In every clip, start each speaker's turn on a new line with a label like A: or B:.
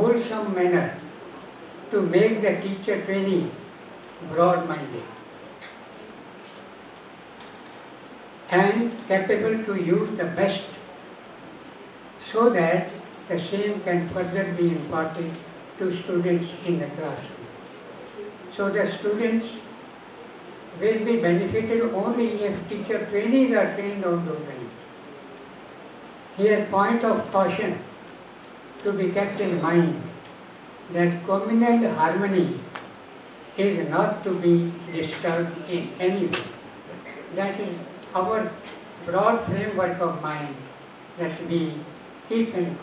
A: wholesome manner to make the teacher trainee broad-minded and capable to use the best so that the same can further be imparted to students in the classroom. So the students will be benefited only if teacher trainees are trained on those lines. Here, point of caution to be kept in mind that communal harmony is not to be disturbed in any way. That is our broad framework of mind that we keep in,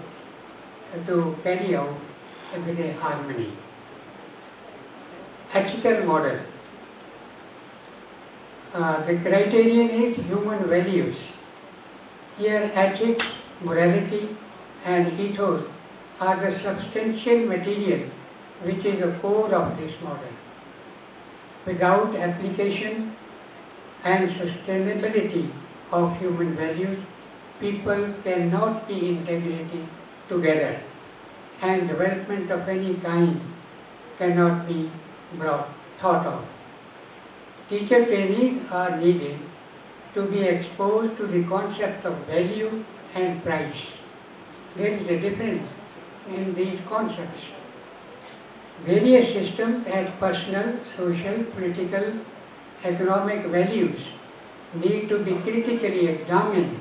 A: to carry out with a harmony. Ethical model. The criterion is human values. Here ethics, morality and ethos are the substantial material which is the core of this model. Without application and sustainability of human values, people cannot be integrated together and development of any kind cannot be thought of. Teacher trainees are needed to be exposed to the concept of value and price. There is a difference in these concepts. Various systems as personal, social, political, economic values need to be critically examined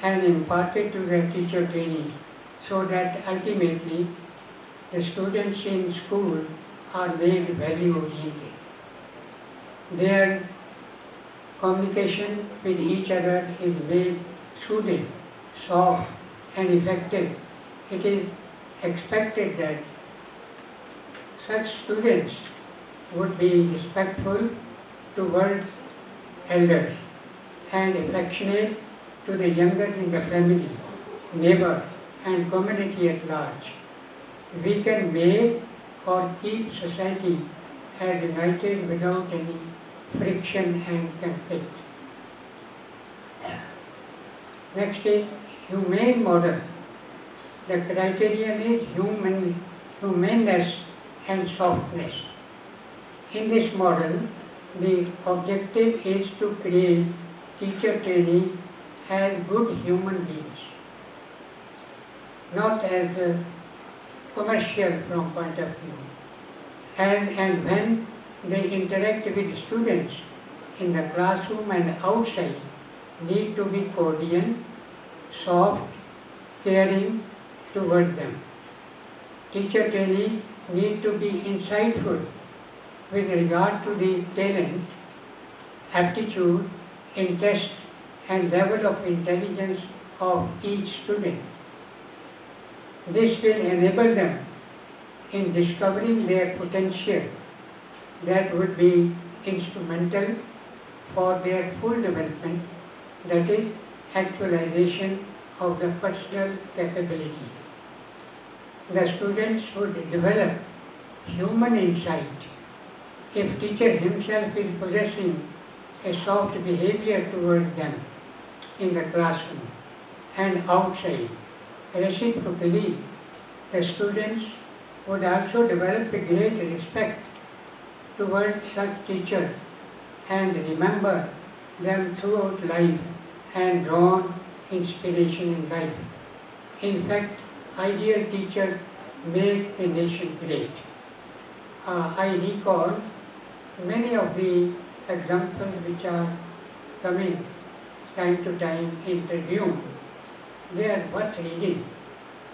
A: and imparted to the teacher trainees so that ultimately the students in school are made value oriented. Their communication with each other is made soothing, soft and effective. It is expected that such students would be respectful towards elders and affectionate to the younger in the family, neighbor and community at large. We can make or keep society as united without any friction and conflict. Next is humane model. The criterion is humaneness and softness. In this model, the objective is to create teacher trainees as good human beings, not as a commercial from point of view. And when they interact with students in the classroom and outside, need to be cordial, soft, caring towards them. Teacher trainees need to be insightful with regard to the talent, aptitude, interest and level of intelligence of each student. This will enable them in discovering their potential that would be instrumental for their full development, that is, actualization of the personal capabilities. The students would develop human insight if teacher himself is possessing a soft behavior towards them in the classroom and outside. Reciprocally, the students would also develop a great respect towards such teachers and remember them throughout life and draw inspiration in life. In fact, ideal teachers make the nation great. I recall many of the examples which are coming time to time in Tribune. They are worth reading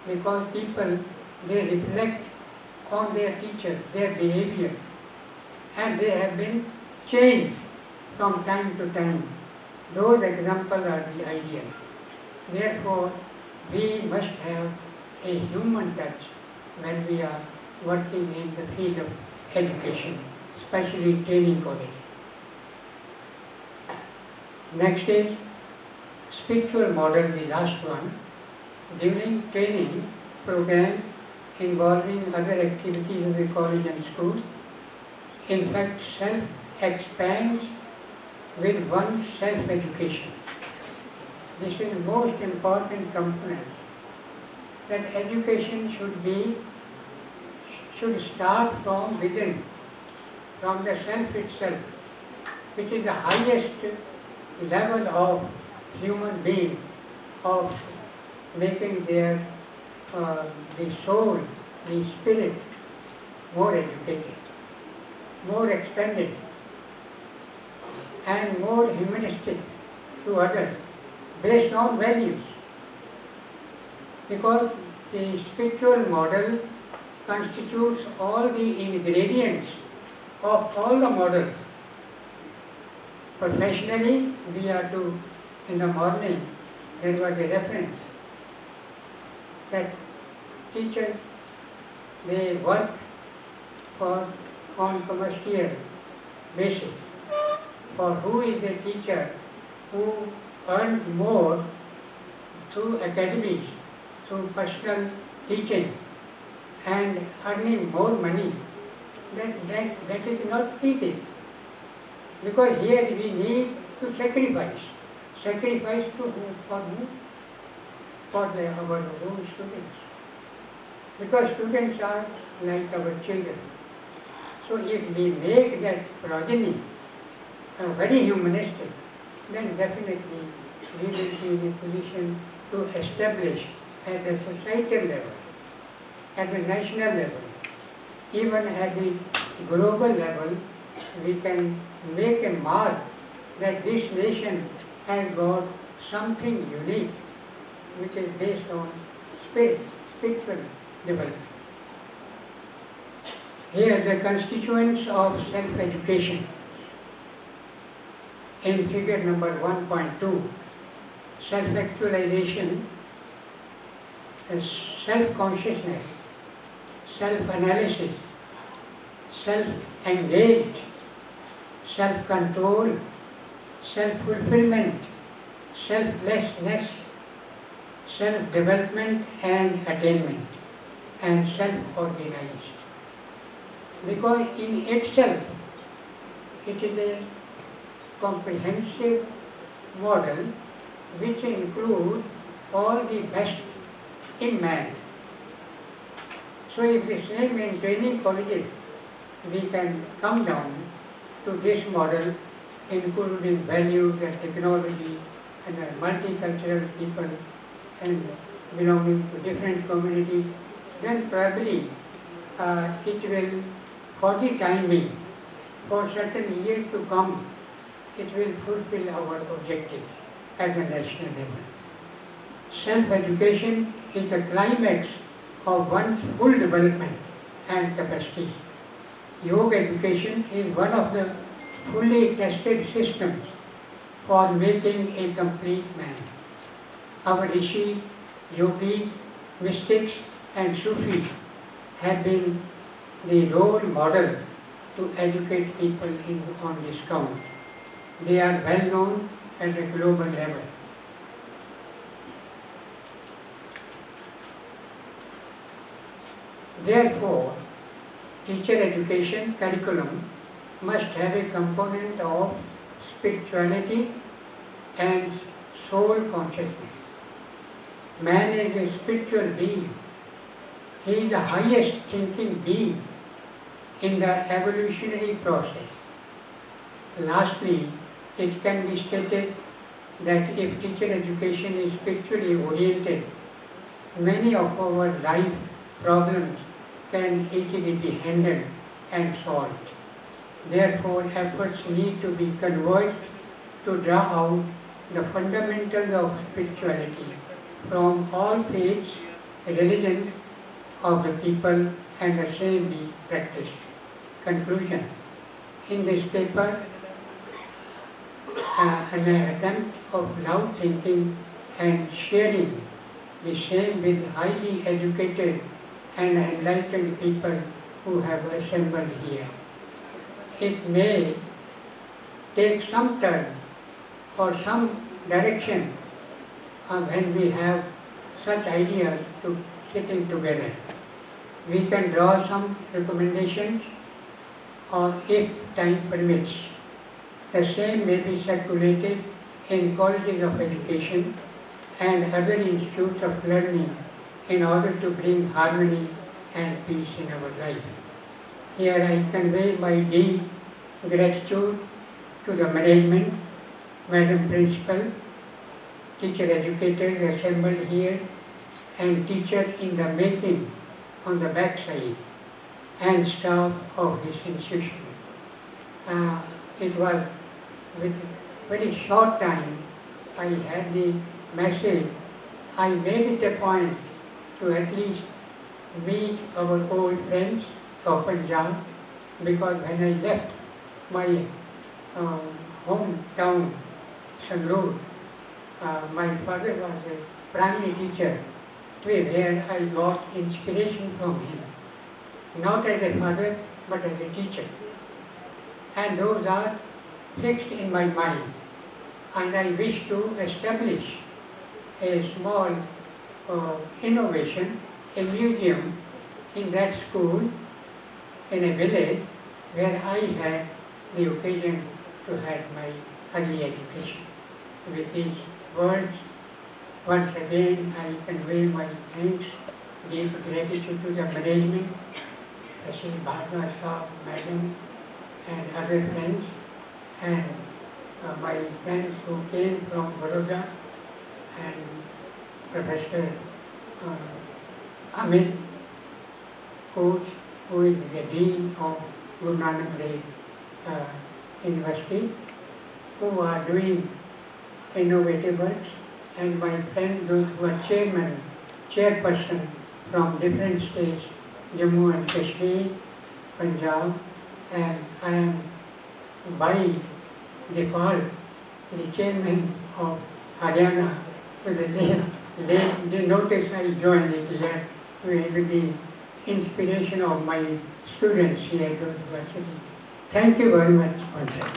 A: because people, they reflect on their teachers, their behavior, and they have been changed from time to time. Those examples are the ideal. Therefore, we must have a human touch when we are working in the field of education, especially training college. Next is spiritual model, the last one. During training program involving other activities in the college and school, in fact, self expands with one's self-education. This is the most important component, that education should be should start from within, from the self itself, which is the highest level of human being, of making their the soul, the spirit more educated, more expanded, and more humanistic to others, based on values. Because the spiritual model constitutes all the ingredients of all the models. Professionally, we are to, in the morning, there was a reference that teachers, they work on commercial basis. For who is a teacher who earns more through academies, through personal teaching and earning more money, that is not needed. Because here we need to sacrifice. Sacrifice to whom? For whom? For our own students. Because students are like our children. So if we make that progeny very humanistic, then definitely we will be in a position to establish at a societal level, at the national level, even at the global level, we can make a mark that this nation has got something unique, which is based on spiritual development. Here the constituents of self-education in figure number 1.2, self-actualization, self-consciousness, self-analysis, self-engaged, self-control, self-fulfillment, selflessness, self-development and attainment, and self-organized. Because in itself, it is a comprehensive model which includes all the best in man. So if the same in training colleges, we can come down to this model, including values and technology and multicultural people and belonging to different communities, then probably it will, for the time being, for certain years to come, it will fulfill our objectives at the national level. Self-education is the climax of one's full development and capacities. Yoga education is one of the fully tested systems for making a complete man. Our Rishi, Yogis, mystics and Sufis have been the role model to educate people on this count. They are well known at a global level. Therefore, teacher education curriculum must have a component of spirituality and soul consciousness. Man is a spiritual being. He is the highest thinking being in the evolutionary process. Lastly, it can be stated that if teacher education is spiritually oriented, many of our life problems can easily be handled and solved. Therefore, efforts need to be converged to draw out the fundamentals of spirituality from all faiths, religions of the people, and the same be practiced. Conclusion. In this paper, an attempt of loud thinking and sharing the same with highly educated and enlightened people who have assembled here. It may take some turn or some direction when we have such ideas to sitting together. We can draw some recommendations, or if time permits, the same may be circulated in colleges of education and other institutes of learning in order to bring harmony and peace in our life. Here I convey my deep gratitude to the management, Madam Principal, teacher educators assembled here, and teacher in the making on the backside, and staff of this institution. It was with very short time I had the message. I made it a point to at least meet our old friends of Punjab, because when I left my hometown, Sangrur, my father was a primary teacher where I got inspiration from him, not as a father but as a teacher. And those are fixed in my mind, and I wish to establish a small innovation, a museum in that school in a village where I had the occasion to have my early education. With these words, once again I convey my thanks, deep gratitude to the management, Mrs. Bhargava Saab, Madam, and other friends, and my friends who came from Baroda, and Professor Amit Coach, who is the Dean of Guru Nanak Dev University, who are doing innovative works, and my friends, those who are chairperson from different states, Jammu and Kashmir, Punjab, and I am by default the chairman of Haryana. So they notice I joined it here with the inspiration of my students here at the university. Thank you very much once again.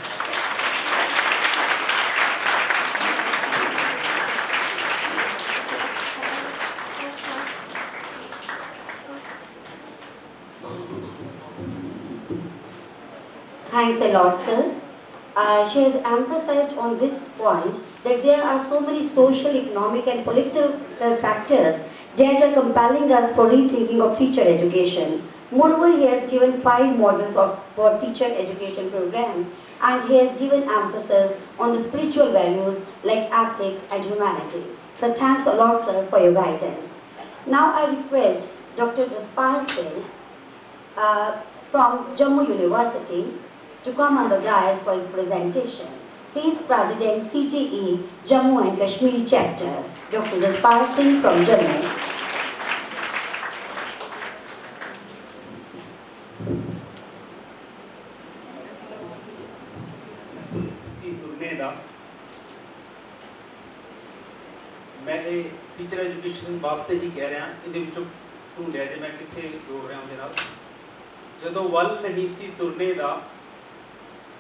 B: Thanks a lot, sir. She has emphasized on this point that there are so many social, economic and political factors that are compelling us for rethinking of teacher education. Moreover, he has given 5 models for teacher education program, and he has given emphasis on the spiritual values like ethics and humanity. So thanks a lot, sir, for your guidance. Now I request Dr. Jaspal Singh from Jammu University to come on the dais for his presentation. He is President CTE Jammu and Kashmir Chapter. Dr. Jaspal Singh from Jammu.
C: मैं teacher education वास्ते ही कह रहा ये ढूंढिया जे मैं कितने जोड़ रहा उनके नाल जदों वल नहीं सी तुरने दा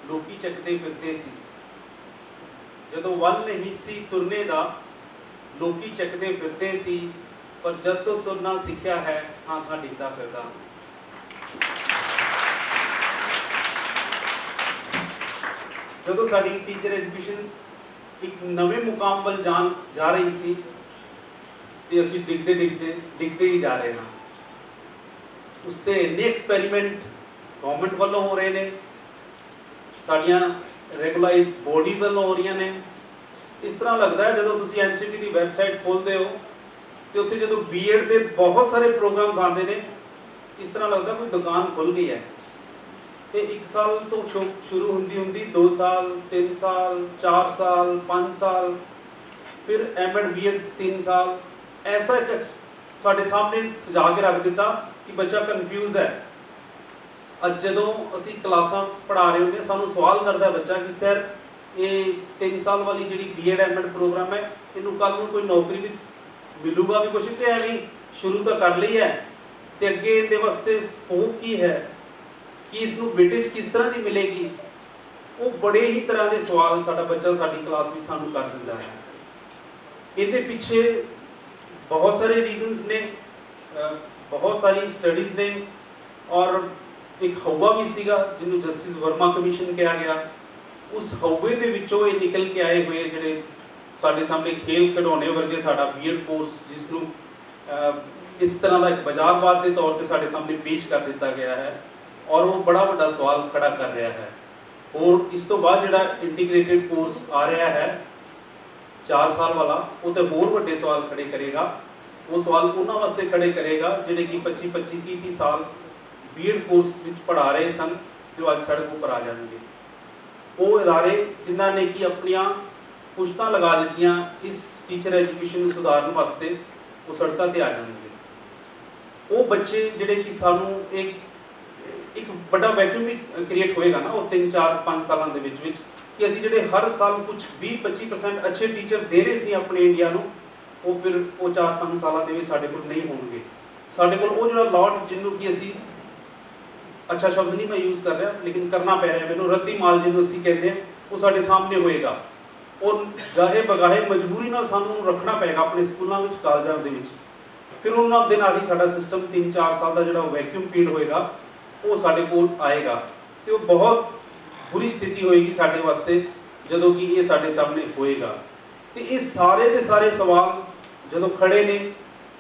C: लोकी चकदे फिरदे सी जदों वल नहीं सी तुरने दा लोकी चकदे फिरदे सी पर जद तो तुरना सीखिया है थां थां डिगदा फिरदा जदों साडी टीचर एजुकेशन एक नवे मुकाम वल जा रही सी ते असीं डिगदे ही जा रहे हैं उसते इन्ने एक्सपेरीमेंट गवर्नमेंट वालों हो रहे ने साड़ियां रेगुलाइज बॉडी वालों हो रही ने इस तरह लगता है जदों तुसीं एनसीटी की वैबसाइट खोलते हो तो उत्थे जदों बीएड के बहुत सारे प्रोग्राम आते हैं इस तरह लगता कोई दुकान खुल गई है ते 1 साल तो शुरू होंदी 2 साल 3 साल 4 साल 5 साल फिर एमएड बीएड 3 साल ऐसा एक साढ़े सामने सजा के रख दिता कि बच्चा कन्फ्यूज है अज जदों असी क्लासां पढ़ा रहे होंगे सानू सवाल करता है बच्चा कि सर ये 3 साल वाली जी बीएड एमएड प्रोग्राम है इनू कल नूं कोई नौकरी भी मिलूगा भी कुछ तो एवं शुरू तो कर ली है तो अगे इहदे वास्ते स्कोप की है कि इसनूं वेटेज किस तरह की मिलेगी वो बड़े ही तरह के सवाल साडा बच्चा साडी क्लास में सानू कर दिंदा है इहदे पिछे बहुत सारे रीजनस ने बहुत सारी स्टडीज़ ने और एक हवा भी सीगा जिन्हों जस्टिस वर्मा कमीशन कहा गया उस हवे दे विचों ये निकल के आए हुए जिहड़े साडे सामने खेल खिडौने वर्गे साडा बीएड कोर्स जिसनूं इस तरह का एक बाजारवाद के तौर पर साढ़े सामने पेश कर दिता गया है और वो बड़ा बड़ा सवाल खड़ा कर रहा है। और इस तो बाद जो इंटीग्रेटेड कोर्स आ रहा है 4 साल वाला, वो तो होर वड्डे सवाल खड़े करेगा। वो सवाल उन्होंने वास्ते खड़े करेगा जिहड़े कि 25-25, 30-30 साल बीएड कोर्स में पढ़ा रहे सन, जो आज सड़कों पर आ जाएंगे। वो इदारे जिन्होंने कि अपनिया पुश्तां लगा दित्तियां इस टीचर एजुकेशन सुधारन वास्ते, वो सड़कों पर आ जाएंगे। वो बच्चे जिहड़े कि सानू एक बड़ा वैक्यूम भी क्रिएट होएगा ना, वो 3-4-5 सालों के विच कि असीं जिहड़े हर साल कुछ 20-25% अच्छे टीचर दे रहे सी अपने इंडिया नूं, वो फिर वो 4-5 सालों के साढ़े कोल नहीं होणगे। साढ़े कोल वो जिहड़ा लॉट जिन्हों कि असीं, अच्छा शब्द नहीं मैं यूज़ कर रहा लेकिन करना पै रहा, मैनूं रद्दी माल जिन्हों असीं कहते हैं, वो साढ़े सामने होएगा। और गाहे बगाहे मजबूरी नाल सानूं रखना पेगा अपने स्कूलों में, कालजां दे विच। फिर उन्होंने दिन आ ही साडा सिस्टम 3-4 साल का जिहड़ा वैक्यूम पीरियड होएगा वो साढ़े कोल आएगा। तो बहुत बुरी स्थिति होएगी साढ़े वास्ते जदों कि ये साढ़े सामने होएगा। तो ये सारे के सारे सवाल जदों खड़े ने,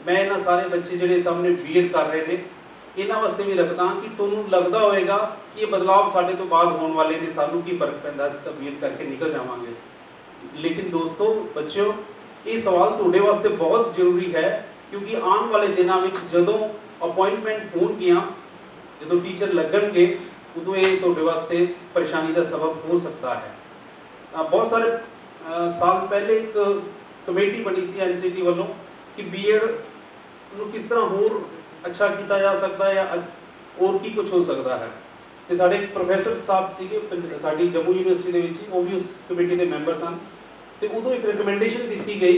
C: मैं इन्हां सारे बच्चे जिहड़े सामने बीएड कर रहे हैं, इन्हां वास्ते भी रखदा कि तुहानूं लगदा होएगा कि ये बदलाव साढ़े तो बाद होने वाले ने, सानूं की फर्क पैंदा, असीं तां बीएड करके निकल जावांगे। लेकिन दोस्तों, बच्चों, ये सवाल तुहाडे वास्ते बहुत जरूरी है, क्योंकि आने वाले दिनों में जदों अपॉइंटमेंट होणगियां, जो टीचर लगणगे, उदों ये तुहाडे वास्ते परेशानी का सबब हो सकता है। बहुत सारे साल पहले एक कमेटी बनी सी एनसीटी वालों कि बीएड नूं किस तरह होर अच्छा किया जा सकता है या और की कुछ हो सकता है। तो साढ़े एक प्रोफैसर साहब सीगे साडी जम्मू यूनिवर्सिटी दे विच, वो भी उस कमेटी के मैंबर सन। तो उदों एक रिकमेंडेशन दी गई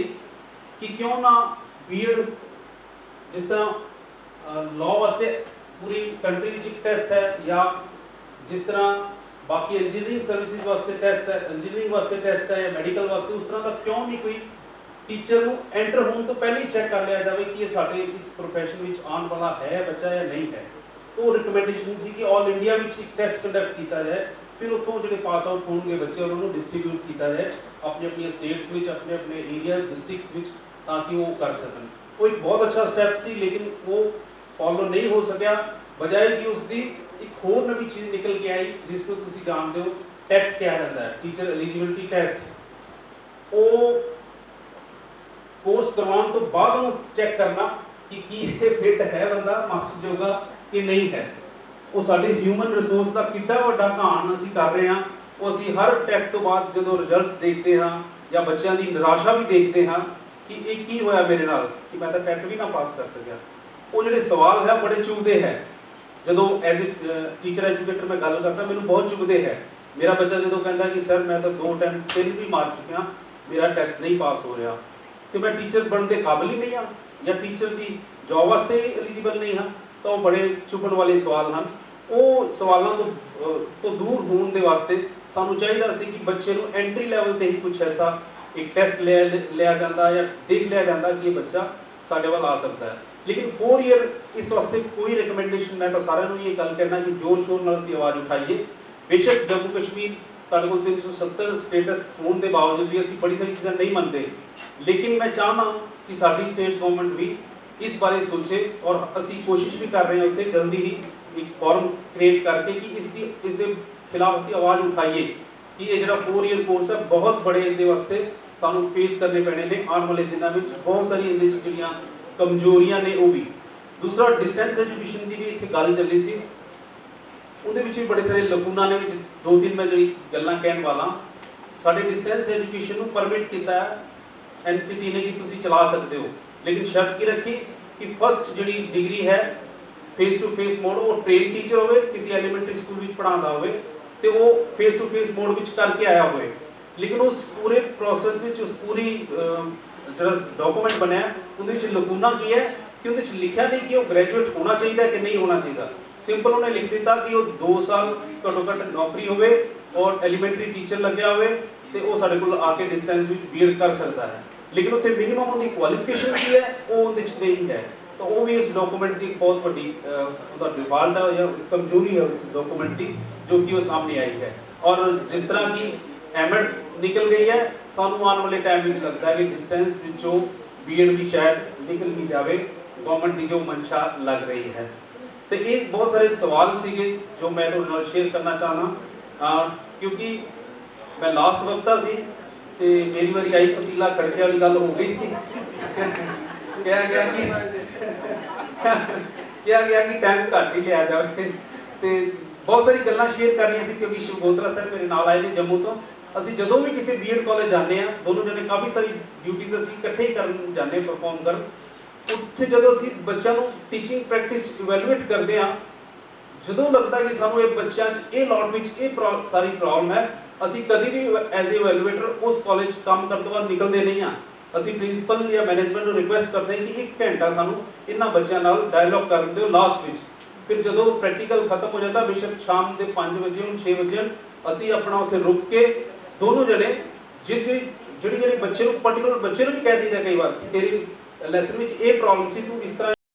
C: कि क्यों ना बीएड जिस तरह लॉ वास्ते पूरी कंट्री में एक टेस्ट है, या जिस तरह बाकी इंजीनियरिंग सर्विसेज वास्ते टेस्ट है, इंजीनियरिंग वास्ते टेस्ट है, या मेडिकल वास्ते, उस तरह का क्यों नहीं कोई टीचर को एंटर होने तो पहले ही चेक कर लिया जाए कि ये साढ़े इस प्रोफैशन में आने वाला है बच्चा या नहीं है। तो रिकमेंडेशन सी कि ऑल इंडिया में एक टेस्ट कंडक्ट किया जाए, फिर उतों जो पास आउट होंगे बच्चे उन्होंने डिस्ट्रीब्यूट किया जाए अपने अपने स्टेट्स में, अपने अपने एरिया डिस्ट्रिक्ट्स में, ताकि वो कर सकन। वो एक बहुत अच्छा स्टैप सी, लेकिन वो फॉलो नहीं हो सकिया। बजाय कि उसकी एक होर नवी चीज़ निकल के आई, जिसको तुम जानते हो, टेट क्या रहता है, टीचर एलिजिबिलिटी टेस्ट। वो कोर्स करवाने तो बाद में चेक करना कि फिट है बंदा मास्टर जोगा कि नहीं है। वो साडे ह्यूमन रिसोर्स का कितना बड़ा घाण असीं कर रहे हैं। वो असीं हर टेट तो बाद जो रिजल्ट्स देखते हैं या बच्चों की निराशा भी देखते हैं कि एक की होया मेरे नाल कि मैं तो टेट भी ना पास कर सकिया। वो जो सवाल है बड़े चुभते हैं। जो एज ए टीचर एजुकेटर मैं गल करता, मैंने बहुत चुभते हैं। मेरा बच्चा जो कहता कि सर मैं तो 2 अटैम्प्ट 3 भी मार चुका, मेरा टेस्ट नहीं पास हो रहा, तो मैं टीचर बनने काबिल ही नहीं हाँ, या टीचर की जॉब वास्ते भी एलिजिबल नहीं हाँ। तो बड़े चुभन वाले सवाल हैं। वो सवालों तो दूर होने के वास्ते सानू चाहिए सी कि बच्चे को एंट्री लैवल पर ही कुछ ऐसा एक टेस्ट लिया जाता या देख लिया जाता कि ये बच्चा साढ़े वाल आ सकता है। लेकिन 4 ईयर इस वास्ते कोई रिकमेंडेशन, मैं तो सारे ये गल कहना कि जोर शोर नाल सी आवाज़ उठाइए। बेशक जम्मू कश्मीर साढ़े को 370 स्टेटस होने के बावजूद भी असीं बड़ी सारी चीज़ां नहीं मनते, लेकिन मैं चाहना कि साडी स्टेट गवर्नमेंट भी इस बारे सोचे, और असीं कोशिश भी कर रहे हैं उत्थे जल्दी ही एक फॉर्म क्रिएट करके कि इसके खिलाफ असीं आवाज़ उठाइए कि ये जो 4 ईयर कोर्स है बहुत बड़े इहदे वास्ते सानू फेस करने पैने ने आने वाले दिनों में। बहुत सारी इहदे च जिहड़ियां कमजोरियां ने वो भी। दूसरा डिस्टेंस एजुकेशन की भी इत्थे गल चली सी, उहदे विच भी बड़े सारे लकूना ने। 2-3 मैं जिहड़ी गल्लां कहण वाला, साडे डिस्टेंस एजुकेशन नूं परमिट कीता है एनसीटी ने कि तुसीं चला सकते हो, लेकिन शर्त की रखी कि फर्स्ट जिहड़ी डिग्री है फेस टू फेस मोड, वो ट्रेन टीचर होवे, किसी एलीमेंटरी स्कूल में पढ़ाता होवे, तो वो फेस टू फेस मोड में करके आया होवे। लेकिन उस पूरे प्रोसैस में उस पूरी जो डॉक्यूमेंट बनया उन्हें लकूना की है कि उन्हें लिखा नहीं कि वो ग्रेजुएट होना चाहिए कि नहीं होना चाहिए। सिंपल उन्हें लिख दिता कि वो 2 साल घट्टो घट्ट नौकरी होवे और एलीमेंटरी टीचर लग्या होवे, तो वो साडे कोल आके डिस्टेंस में बीएड कर सकता है। लेकिन उत्थे मिनिमम उनकी क्वालिफिकेशन की है वो उहदे च नहीं है। तो वो भी इस डॉक्यूमेंट की बहुत बड़ी डिफॉल्ट है या कमजोरी है उस डॉक्यूमेंट की, जो कि वो सामने आई है। और जिस तरह की एमएड निकल गई है, सानू आने वाले टाइम में लगता है कि डिस्टेंस बीएड भी शायद निकल भी जाए ਗਵਰਨਮੈਂਟ ਦੀ ਜੋ ਮਨਸ਼ਾ ਲੱਗ ਰਹੀ ਹੈ। ਤੇ ਇਹ ਬਹੁਤ ਸਾਰੇ ਸਵਾਲ ਸੀਗੇ ਜੋ ਮੈਂ ਤੁਹਾਡੇ ਨਾਲ ਸ਼ੇਅਰ ਕਰਨਾ ਚਾਹਨਾ, ਕਿਉਂਕਿ ਮੈਂ ਲਾਸਟ ਵਕਤਾ ਸੀ ਤੇ ਮੇਰੀ ਵਾਰੀ ਆਈ ਪਤੀਲਾ ਖੜਕੇ ਵਾਲੀ ਗੱਲ ਹੋ ਗਈ ਸੀ। ਕਿਹਾ ਗਿਆ ਕਿ ਟਾਈਮ ਘੱਟ ਹੀ ਲਿਆ ਜਾਵੇ ਤੇ ਬਹੁਤ ਸਾਰੀ ਗੱਲਾਂ ਸ਼ੇਅਰ ਕਰਨੀਆਂ ਸੀ, ਕਿਉਂਕਿ ਸ਼ਿਵਗੋਤਰਾ ਸਰ ਮੇਰੇ ਨਾਲ ਆਏ ਨੇ ਜੰਮੂ ਤੋਂ। ਅਸੀਂ ਜਦੋਂ ਵੀ ਕਿਸੇ ਬੀਐਡ ਕਾਲਜ ਜਾਂਦੇ ਆ, ਦੋਨੋਂ ਜਣੇ ਕਾਫੀ ਸਾਰੀ ਡਿਊਟੀਆਂ ਅਸੀਂ ਇਕੱਠੇ ਹੀ ਕਰਨ ਜਾਂਦੇ, ਪਰਫਾਰਮ ਕਰਨ। ਉੱਥੇ ਜਦੋਂ ਅਸੀਂ ਬੱਚਿਆਂ ਨੂੰ ਟੀਚਿੰਗ ਪ੍ਰੈਕਟਿਸ ਇਵੈਲੂਏਟ ਕਰਦੇ ਆ, ਜਦੋਂ ਲੱਗਦਾ ਕਿ ਸਾਨੂੰ ਇਹ ਬੱਚਿਆਂ 'ਚ ਇਹ ਲੋਟ ਵਿੱਚ ਇਹ ਸਾਰੀ ਪ੍ਰੋਬਲਮ ਹੈ, ਅਸੀਂ ਕਦੀ ਵੀ ਐਜ਼ ਏ ਇਵੈਲੂਏਟਰ ਉਸ ਕਾਲਜ 'ਚ ਕੰਮ ਕਰਨ ਤੋਂ ਬਾਅਦ ਨਿਕਲਦੇ ਨਹੀਂ ਆ। ਅਸੀਂ ਪ੍ਰਿੰਸੀਪਲ ਜਾਂ ਮੈਨੇਜਮੈਂਟ ਨੂੰ ਰਿਕੁਐਸਟ ਕਰਦੇ ਹਾਂ ਕਿ 1 ਘੰਟਾ ਸਾਨੂੰ ਇਹਨਾਂ ਬੱਚਿਆਂ ਨਾਲ ਡਾਇਲੋਗ ਕਰਨ ਦਿਓ ਲਾਸਟ ਵਿੱਚ। ਫਿਰ ਜਦੋਂ ਪ੍ਰੈਕਟੀਕਲ ਖਤਮ ਹੋ ਜਾਂਦਾ, ਬੇਸ਼ੱਕ ਸ਼ਾਮ ਦੇ 5 ਵਜੇ ਹੋਣ 6 ਵਜੇ ਹੋਣ, ਅਸੀਂ ਆਪਣਾ ਉੱਥੇ ਰੁਕ ਕੇ ਦੋਨੋਂ ਜਣੇ ਜਿਹੜੀ ਬੱਚੇ ਨੂੰ ਪਰਟੀਕੂਲਰ ਬੱਚੇ ਨੂੰ ਵੀ ਕਹਿ ਦਈਦਾ ਕਈ ਵਾਰ ਕਿ ਤੇਰੀ ਲੈਸਨ ਵਿੱਚ ਇਹ ਪ੍ਰੋਬਲਮ ਸੀ, ਤੂੰ ਇਸ ਤਰ੍ਹਾਂ